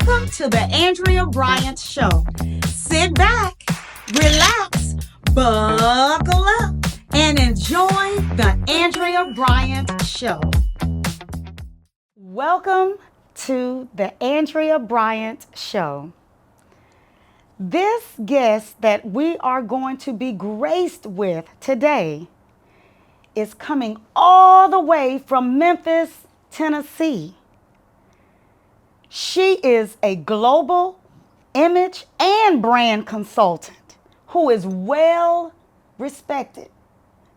Welcome to the Andrea Bryant Show. Sit back, relax, buckle up, and enjoy the Andrea Bryant Show. Welcome to the Andrea Bryant Show. This guest that we are going to be graced with today is coming all the way from Memphis, Tennessee. She is a global image and brand consultant who is well respected.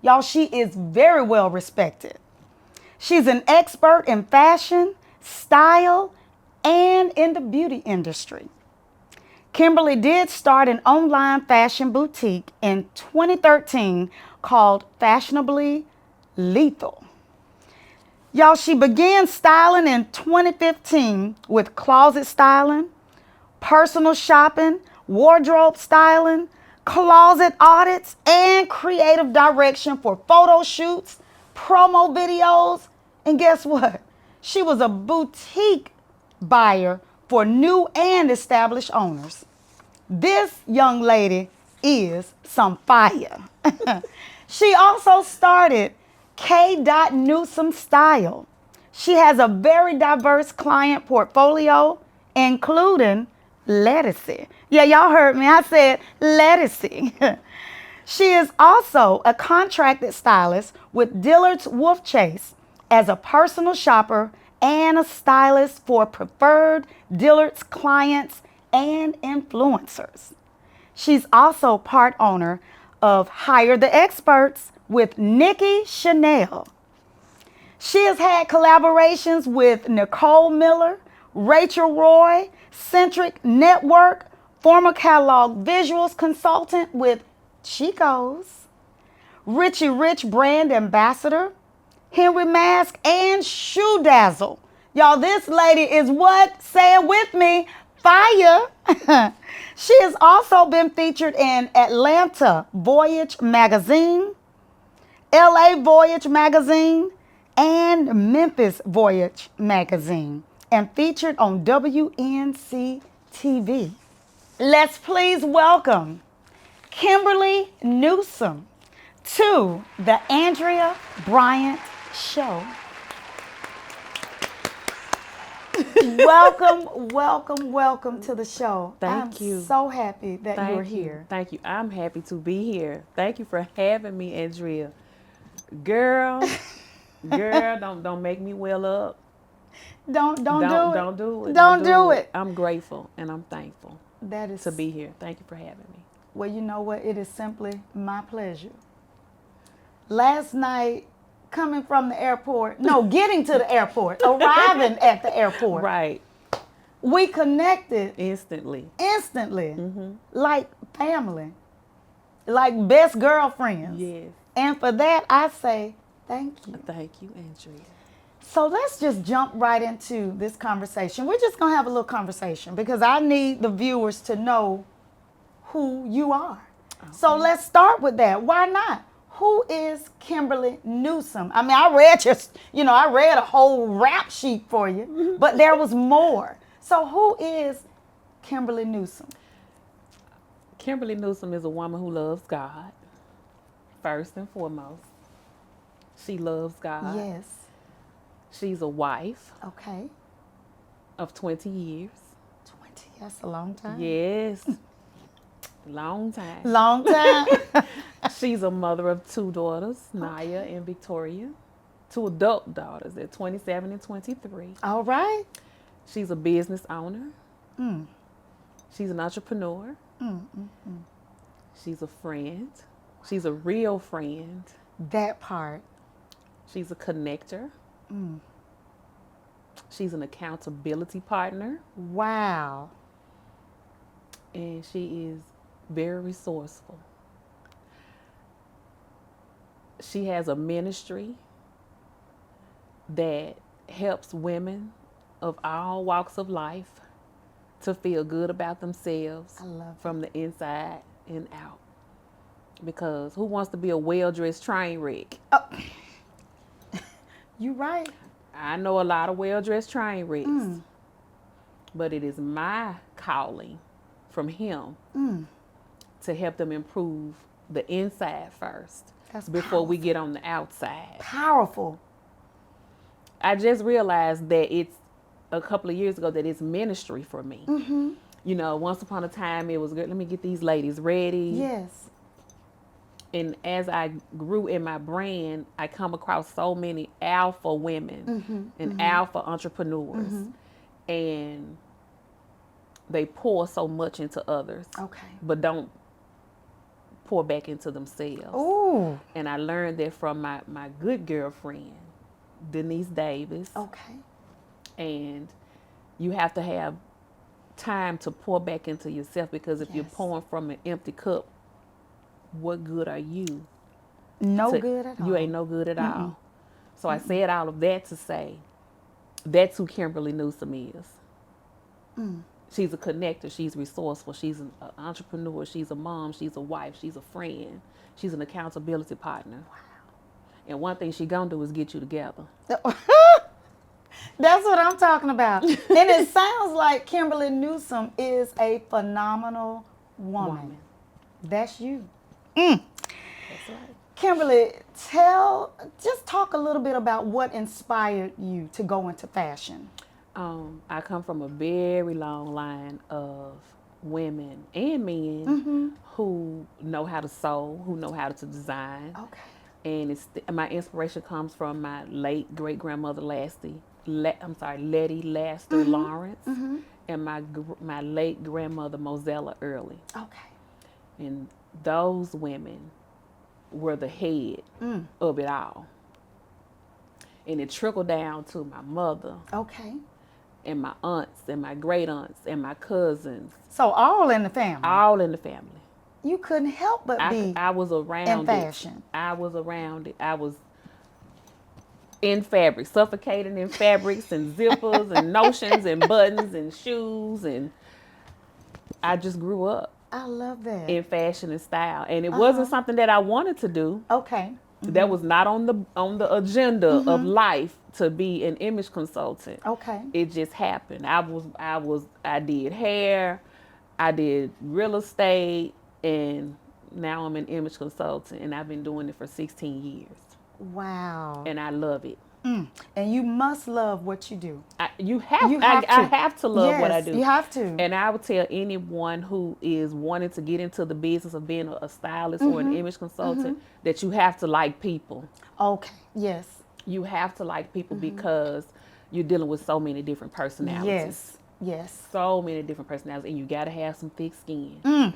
Y'all, she is very well respected. She's an expert in fashion, style, and in the beauty industry. Kimberly did start an online fashion boutique in 2013 called Fashionably Lethal. Y'all, she began styling in 2015 with closet styling, personal shopping, wardrobe styling, closet audits, and creative direction for photo shoots, promo videos, and guess what? She was a boutique buyer for new and established owners. This young lady is some fire. She also started K.Newsome Style. She has a very diverse client portfolio, including lettucey. Yeah, y'all heard me. I said lettucey. She is also a contracted stylist with Dillard's Wolf Chase as a personal shopper and a stylist for preferred Dillard's clients and influencers. She's also part owner of Hire the Experts with Nikki Chanel. She has had collaborations with Nicole Miller, Rachel Roy, Centric Network, former catalog visuals consultant with Chico's, Richie Rich brand ambassador, Henry Mask, and Shoe Dazzle. Y'all, this lady is what? Say it with me, fire. She has also been featured in Atlanta Voyage Magazine, LA Voyage Magazine, and Memphis Voyage Magazine, and featured on WNC TV. Let's please welcome Kimberly Newsom to the Andrea Bryant Show. Welcome to the show. Thank you. I'm so happy that you're here. Thank you. I'm happy to be here. Thank you for having me, Andrea. Girl, don't make me well up. Don't do it. Don't do it. Don't do it. I'm grateful and I'm thankful That is to be here. Thank you for having me. Well, you know what? It is simply my pleasure. Last night, coming from the airport, getting to the airport, arriving at the airport. Right. We connected Instantly. Mm-hmm. Like family, like best girlfriends. Yes. And for that, I say thank you. Thank you, Andrea. So let's just jump right into this conversation. We're just going to have a little conversation because I need the viewers to know who you are. Okay. So let's start with that. Why not? Who is Kimberly Newsom? I mean, I read a whole rap sheet for you, but there was more. So who is Kimberly Newsom? Kimberly Newsom is a woman who loves God, first and foremost. She loves God. Yes. She's a wife. Okay. Of 20 years. 20, that's a long time. Yes. Long time. Long time. She's a mother of two daughters, Naya and Victoria. Two adult daughters at 27 and 23. All right. She's a business owner. She's an entrepreneur. She's a friend. She's a real friend. That part. She's a connector. She's an accountability partner. Wow. And she is very resourceful. She has a ministry that helps women of all walks of life to feel good about themselves from the inside and out. Because who wants to be a well-dressed train wreck? Oh. You right. I know a lot of well-dressed train wrecks. but it is my calling from him to help them improve the inside first That's before we powerful. get on the outside. Powerful. I just realized that it's a couple of years ago that it's ministry for me. You know, once upon a time it was good. Let me get these ladies ready. Yes. And as I grew in my brand, I come across so many alpha women and alpha entrepreneurs. And they pour so much into others, Okay. but don't pour back into themselves. Ooh. And I learned that from my good girlfriend, Denise Davis. Okay. And you have to have time to pour back into yourself, because if you're Yes. pouring from an empty cup, what good are you? No good at all. You ain't no good at all. So I said all of that to say that's who Kimberly Newsom is. She's a connector. She's resourceful. She's an entrepreneur. She's a mom. She's a wife. She's a friend. She's an accountability partner. Wow. And one thing she gonna do is get you together. That's what I'm talking about. And it sounds like Kimberly Newsom is a phenomenal woman. That's you. That's right. Kimberly, just talk a little bit about what inspired you to go into fashion. I come from a very long line of women and men who know how to sew, who know how to design. Okay. And my inspiration comes from my late great grandmother Letty Laster Lawrence, and my late grandmother Mozella Early. Okay. And those women were the head of it all. And it trickled down to my mother Okay. and my aunts and my great aunts and my cousins, So all in the family. all in the family. You couldn't help but be I was around in it. fashion. I was around it. I was in fabric, suffocating in fabrics and zippers and notions and buttons and shoes, and I just grew up I love that. in fashion and style. And it wasn't something that I wanted to do. Okay. That was not on the agenda of life to be an image consultant. Okay. It just happened. I did hair, I did real estate, and now I'm an image consultant, and I've been doing it for 16 years. Wow. And I love it. And you must love what you do. I have to love what I Yes, do. you have to. And I would tell anyone who is wanting to get into the business of being a stylist or an image consultant that you have to like people. Okay. Yes. You have to like people because you're dealing with so many different personalities. Yes. Yes. So many different personalities, and you got to have some thick skin.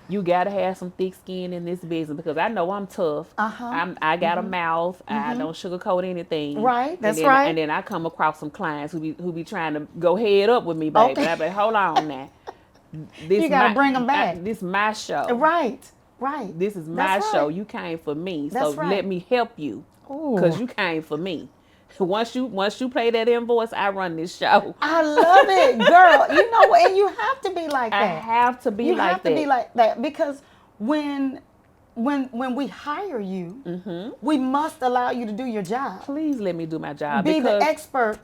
You got to have some thick skin in this business, because I know I'm tough. I got a mouth. I don't sugarcoat anything. Right, that's and then, right. And then I come across some clients who be trying to go head up with me, baby. Okay. I be hold on now. This You gotta bring 'em back. This my show. Right. Right. This is my That's show. right. You came for me, That's so right. let me help you, Ooh. because you came for me. Once you pay that invoice, I run this show. I love it, girl. You know what? And you have to be like that. I have to be you like have to that. be like that, because when we hire you, we must allow you to do your job. Please let me do my job. Be because the expert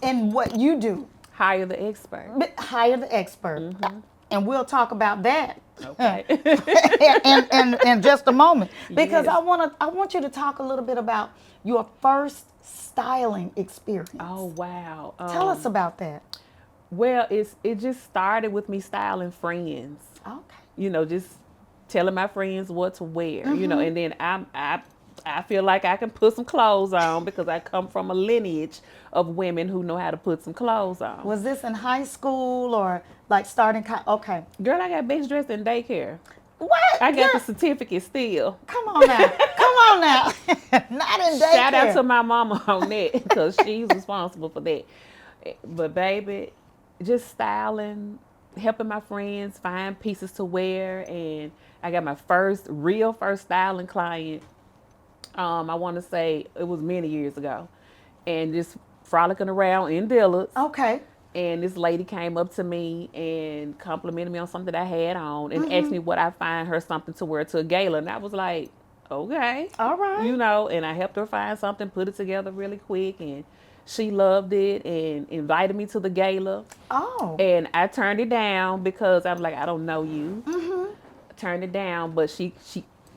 in what you do. hire the expert. Hire the expert. And we'll talk about that Okay. in just a moment, because Yes. I want you to talk a little bit about your first styling experience. Oh wow. Tell us about that. Well, it just started with me styling friends. Okay. You know, just telling my friends what to wear. You know, and then I feel like I can put some clothes on because I come from a lineage of women who know how to put some clothes on. Was this in high school or like starting? Okay. Girl, I got best dressed in daycare. What? I got Girl, the certificate still. Come on now. Come on now. Not in daycare. Shout out to my mama on that, because she's responsible for that. But baby, just styling, helping my friends find pieces to wear, and I got my first styling client. I want to say it was many years ago, and just frolicking around in Dillard's. Okay. And this lady came up to me and complimented me on something I had on, and asked me would I find her something to wear to a gala. And I was like, okay. All right. You know, and I helped her find something, put it together really quick, and She loved it and invited me to the gala. Oh. And I turned it down because I was like, I don't know you. I turned it down, but she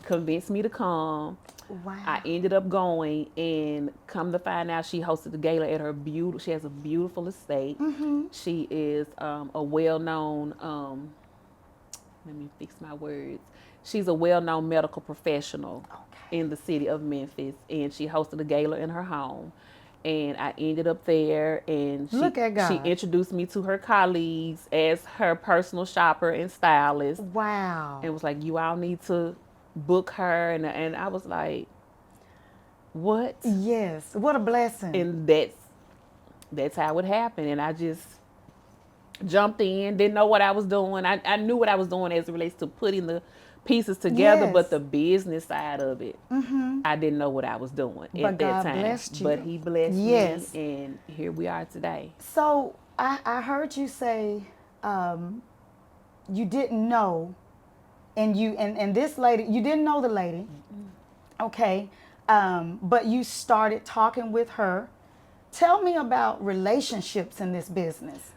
convinced me to come. Wow. I ended up going, and come to find out, she hosted the gala at she has a beautiful estate. She is a well-known, let me fix my words. She's a well-known medical professional in the city of Memphis, and she hosted a gala in her home. And I ended up there, and Look at God. she introduced me to her colleagues as her personal shopper and stylist. Wow. And was like, you all need to book her. And I was like, what? Yes. What a blessing. And that's how it happened. And I just jumped in, didn't know what I was doing. I knew what I was doing as it relates to putting the pieces together, Yes. but the business side of it, I didn't know what I was doing at that God time. blessed you. But he blessed Yes. me, and here we are today. So I heard you say you didn't know, and this lady, you didn't know the lady, okay, but you started talking with her. Tell me about relationships in this business.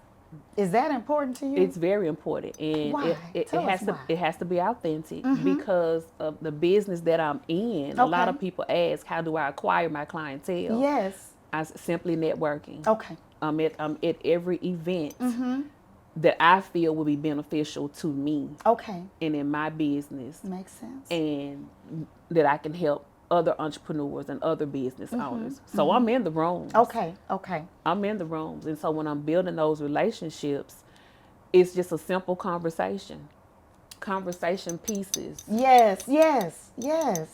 Is that important to you? It's very important, and Why? it Tell us has to why. it has to be authentic because of the business that I'm in. A lot Okay. of people ask, how do I acquire my clientele? Yes. Simply networking. Okay. I'm at every event that I feel will be beneficial to me Okay. and in my business, Makes sense. and that I can help other entrepreneurs and other business owners. So I'm in the rooms. Okay. Okay. I'm in the rooms. And so when I'm building those relationships, it's just a simple conversation pieces. Yes. Yes. Yes.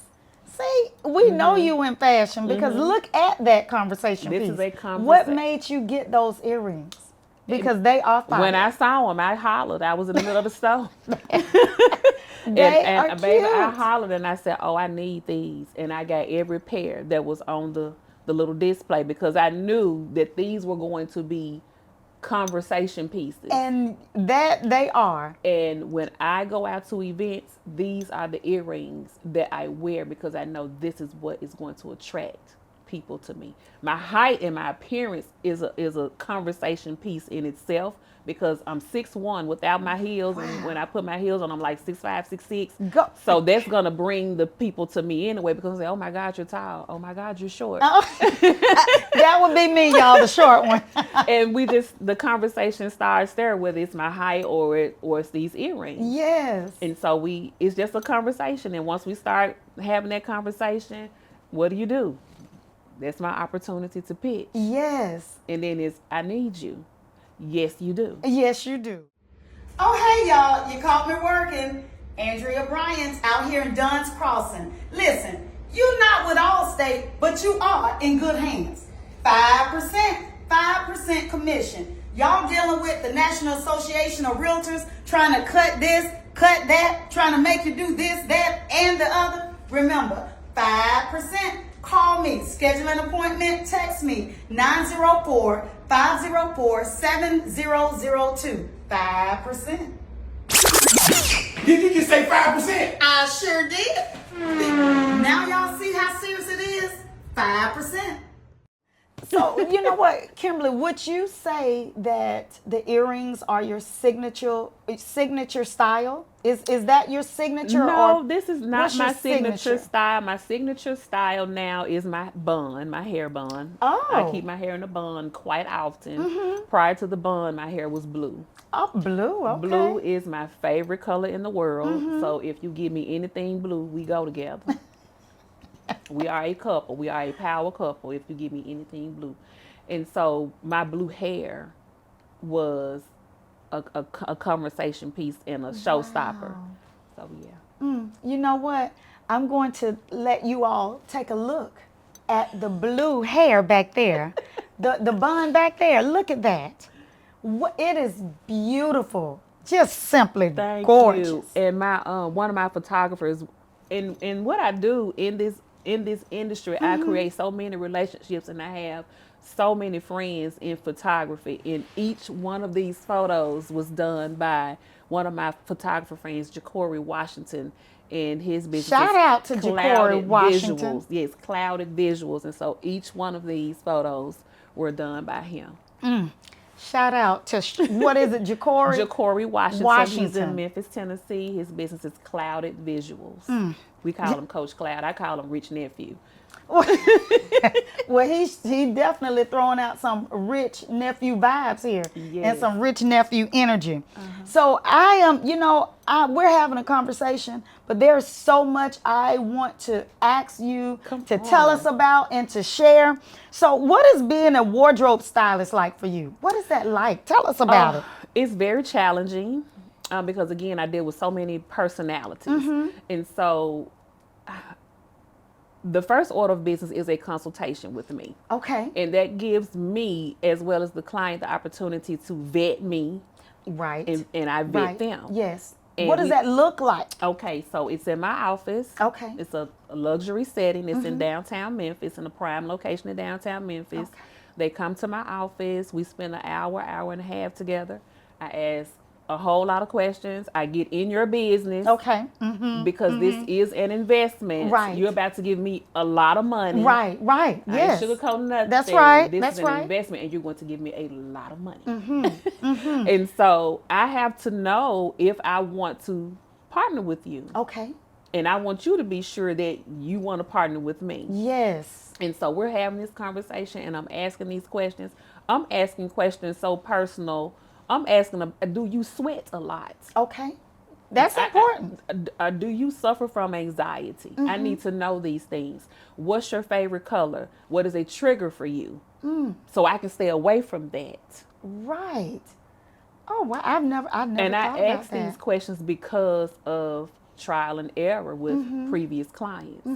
See, we know you in fashion because look at that conversation This piece. is a conversation. What made you get those earrings? Because they are fire. When I saw them, I hollered. I was in the middle of the store. They are and baby, I cute. hollered and I said, oh, I need these. And I got every pair that was on the little display because I knew that these were going to be conversation pieces. And that they are. And when I go out to events, these are the earrings that I wear because I know this is what is going to attract people to me. My height and my appearance is a conversation piece in itself because I'm 6'1" without my heels, and when I put my heels on, I'm like 6'5", 6'6". Go. So that's gonna bring the people to me anyway because they say, "Oh my God, you're tall. Oh my God, you're short." That would be me, y'all, the short one. And the conversation starts there, whether it's my height or it's these earrings. Yes. And so it's just a conversation. And once we start having that conversation, what do? That's my opportunity to pitch. Yes. And then it's, I need you. Yes, you do. Yes, you do. Oh, hey, y'all. You caught me working. Andrea Bryant's out here in Dunn's Crossing. Listen, you're not with Allstate, but you are in good hands. 5% commission. Y'all dealing with the National Association of Realtors trying to cut this, cut that, trying to make you do this, that, and the other. Remember, 5%. Call me, schedule an appointment, text me, 904-504-7002. 5%. Did you just say 5%? I sure did. Now y'all see how serious it is? 5%. So, you know what, Kimberly, would you say that the earrings are your signature style? Is that your signature? No, or this is not what's your my signature style. My signature style now is my bun, my hair bun. Oh. I keep my hair in a bun quite often. Prior to the bun, my hair was blue. Oh, blue, okay. Blue is my favorite color in the world. So if you give me anything blue, we go together. We are a couple. We are a power couple if you give me anything blue. And so my blue hair was a conversation piece and a showstopper. So yeah. You know what? I'm going to let you all take a look at the blue hair back there. the bun back there. Look at that. It is beautiful. Just simply Thank gorgeous. you. And my one of my photographers, and what I do in this industry, I create so many relationships, and I have so many friends in photography. And each one of these photos was done by one of my photographer friends, Jacory Washington, and his business. Shout out to Jacory Clouded Washington. Visuals. Yes, Clouded Visuals. And so each one of these photos were done by him. Shout out to, what is it, Ja'Cory? Ja'Cory Washington. He's Washington. in Memphis, Tennessee. His business is Clouded Visuals. We call him Coach Cloud. I call him Rich Nephew. Well, he definitely throwing out some rich nephew vibes here and some rich nephew energy. So I am, we're having a conversation, but there's so much I want to ask you to tell us about and to share. So what is being a wardrobe stylist like for you? What is that like? Tell us about it. It's very challenging because, again, I deal with so many personalities. And so the first order of business is a consultation with me. Okay. And that gives me, as well as the client, the opportunity to vet me. Right. And I vet them. Yes. And what does that look like? Okay, so it's in my office. Okay. It's a luxury setting. It's in downtown Memphis, in a prime location in downtown Memphis. Okay. They come to my office. We spend an hour and a half together. I ask a whole lot of questions. I get in your business. Okay. Because this is an investment. Right. You're about to give me a lot of money. Right. Yes. I ain't sugarcoating nothing. That's right. This is an investment, and you're going to give me a lot of money. And so I have to know if I want to partner with you. Okay. And I want you to be sure that you want to partner with me. Yes. And so we're having this conversation, and I'm asking these questions. I'm asking questions so personal. I'm asking them, do you sweat a lot? Okay. That's important. Do you suffer from anxiety? I need to know these things. What's your favorite color? What is a trigger for you? So I can stay away from that. Right. Oh, wow. I've never And thought I about ask that. these questions because of trial and error with previous clients.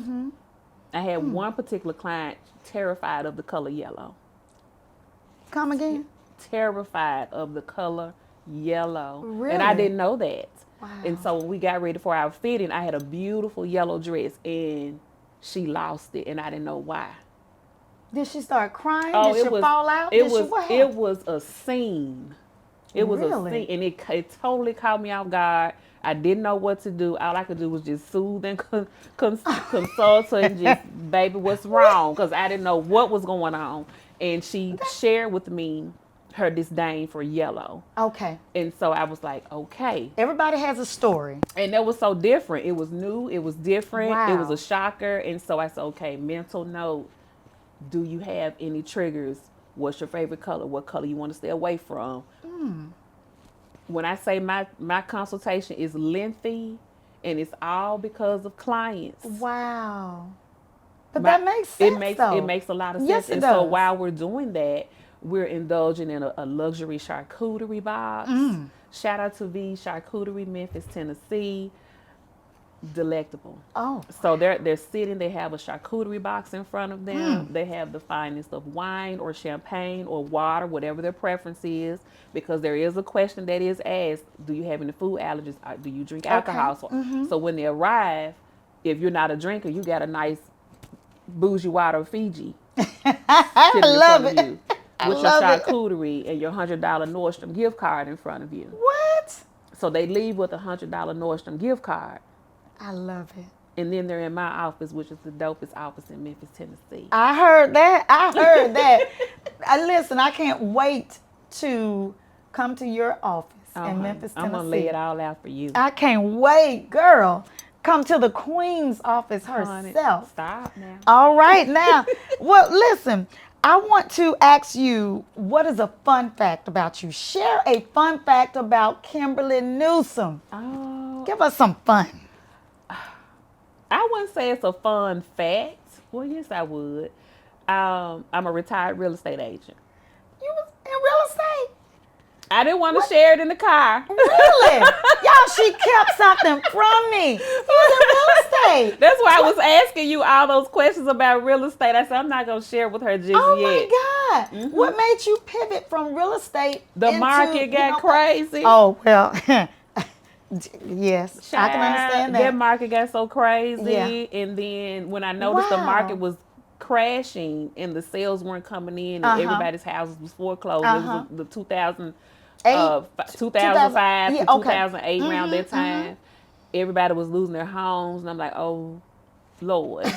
I had one particular client terrified of the color yellow. Come again? Terrified of the color yellow. Really? And I didn't know that. Wow. And so when we got ready for our fitting, I had a beautiful yellow dress and she lost it and I didn't know why. Did she start crying? Oh, Did she fall out? What it was a scene. It was Really? a scene, and it totally caught me off guard. I didn't know what to do. All I could do was just soothe and consult her and just, baby, what's wrong? Because I didn't know what was going on. And she shared with me her disdain for yellow. Okay. And so I was like, okay. Everybody has a story. And that was so different. It was new. It was different. Wow. It was a shocker. And so I said, okay, mental note. Do you have any triggers? What's your favorite color? What color you want to stay away from? When I say my consultation is lengthy and it's all because of clients. Wow. But that makes sense, It makes a lot of sense. Yes, it and does. so while we're doing that, we're indulging in a luxury charcuterie box. Shout out to V Charcuterie, Memphis, Tennessee. Delectable. Oh. So they're sitting, they have a charcuterie box in front of them. They have the finest of wine or champagne or water, whatever their preference is, because there is a question that is asked, do you have any food allergies? Do you drink alcohol? So when they arrive, if you're not a drinker, you got a nice bougie water of Fiji I love it. you with your charcuterie and your $100 Nordstrom gift card in front of you. What? So they leave with a $100 Nordstrom gift card. I love it. And then they're in my office, which is the dopest office in Memphis, Tennessee. I heard that. Listen, I can't wait to come to your office in Memphis, Tennessee. I'm going to lay it all out for you. I can't wait, girl. Come to the Queen's office herself. Stop now. All right, now. Well, listen, I want to ask you, what is a fun fact about you? Share a fun fact about Kimberly Newsom. Oh, Give us some fun. I wouldn't say it's a fun fact. Well, yes, I would. I'm a retired real estate agent. You was in real estate? I didn't want to share it in the car. Really? Y'all, she kept something from me. You was in real estate. That's why I was asking you all those questions about real estate. I said, I'm not going to share with her just Oh yet. my God. What made you pivot from real estate The into, market got crazy. Oh, well, yes, I can understand that. That market got so crazy. Yeah. And then when I noticed the Wow. market was crashing and the sales weren't coming in and everybody's houses was foreclosed. It was the 2005 yeah, to okay. 2008 around that time. Everybody was losing their homes. And I'm like, oh, Lord.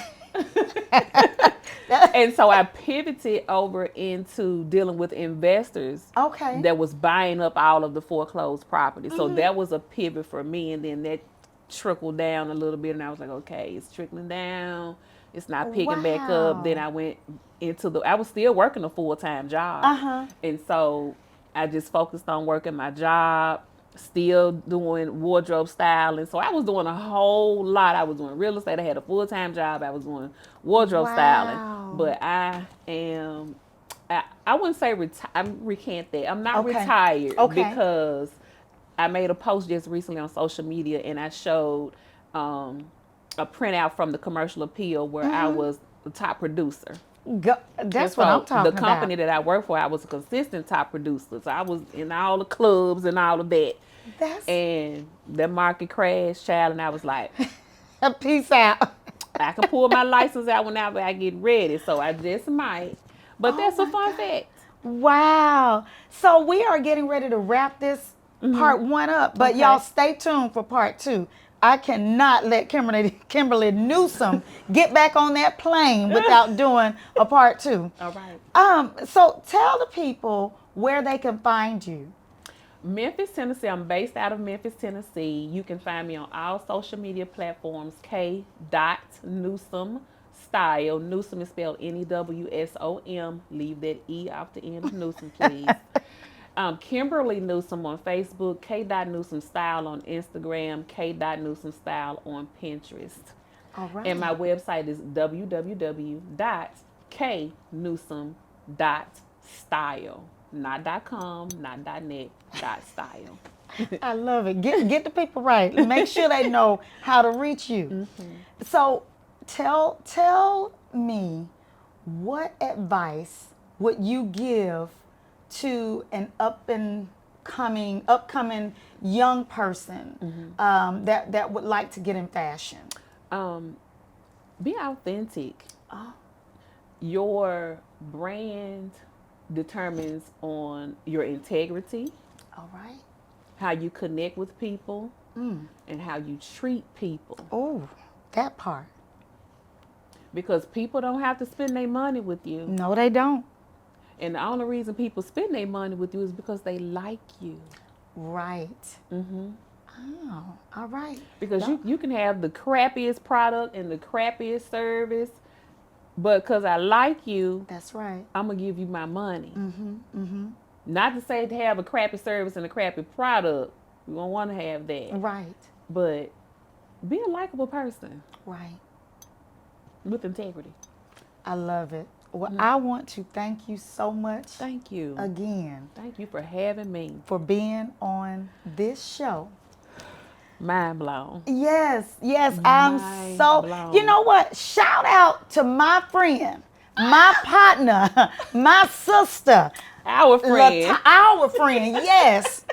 And so I pivoted over into dealing with investors Okay. that was buying up all of the foreclosed property. So that was a pivot for me. And then that trickled down a little bit. And I was like, okay, it's trickling down. It's not picking back up. Then I went into I was still working a full-time job. And so I just focused on working my job, still doing wardrobe styling. So I was doing a whole lot. I was doing real estate. I had a full-time job. I was doing wardrobe styling. But I wouldn't say I recant that. I'm not retired because I made a post just recently on social media and I showed a printout from the commercial appeal where I was the top producer. That's what I'm talking about. The company that I work for, I was a consistent top producer. So I was in all the clubs and all of that. And the market crashed, child, and I was like, peace out. I can pull my license out whenever I get ready. So I just might. But that's a fun fact. Wow. So we are getting ready to wrap this part 1 up, but y'all stay tuned for part 2. I cannot let Kimberly Newsom get back on that plane without doing a part 2. All right. So tell the people where they can find you. Memphis, Tennessee. I'm based out of Memphis, Tennessee. You can find me on all social media platforms, K.Newsome Style. Newsom is spelled Newsom. Leave that E off the end of Newsom, please. Kimberly Newsom on Facebook, K.Newsome Style on Instagram, K.Newsome Style on Pinterest. All right. And my website is www.knewsome.style. Not .com, not .net, .style. I love it. Get the people right. Make sure they know how to reach you. So tell me, what advice would you give to an upcoming young person that would like to get in fashion? Be authentic. Your brand determines on your integrity. All right. How you connect with people and how you treat people. Oh, that part. Because people don't have to spend their money with you. No, they don't. And the only reason people spend their money with you is because they like you. Right. Oh, all right. Because you can have the crappiest product and the crappiest service, but because I like you, that's right, I'm going to give you my money. Not to say to have a crappy service and a crappy product. You don't want to have that. Right. But be a likable person. Right. With integrity. I love it. Well, I want to thank you so much. Thank you. Again. Thank you for having me. For being on this show. Mind blown. Yes. I'm so blown. You know what? Shout out to my friend, my partner, my sister. Our friend. Our friend, yes.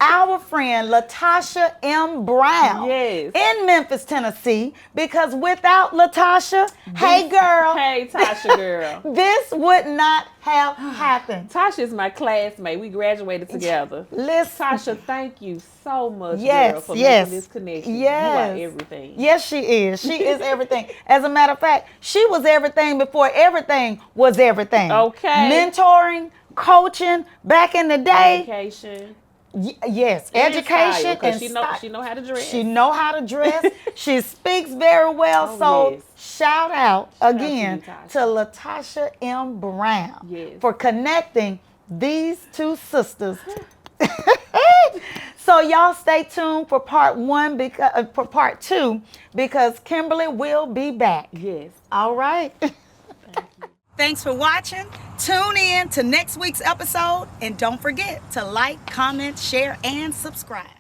Our friend, Latasha M. Brown. Yes. In Memphis, Tennessee. Because without Latasha, hey girl. Hey Tasha girl. This would not have happened. Tasha's my classmate. We graduated together. Listen. Tasha, thank you so much, girl, for making this connection. Yes. You are everything. Yes, she is. She is everything. As a matter of fact, she was everything before everything was everything. Okay. Mentoring, coaching, back in the day. Education. Yes, education and she know how to dress. She know how to dress. She speaks very well. Shout out again to Latasha M. Brown for connecting these two sisters. So y'all stay tuned for part 1 for part 2 because Kimberly will be back. Yes. All right. Thanks for watching. Tune in to next week's episode and don't forget to like, comment, share, and subscribe.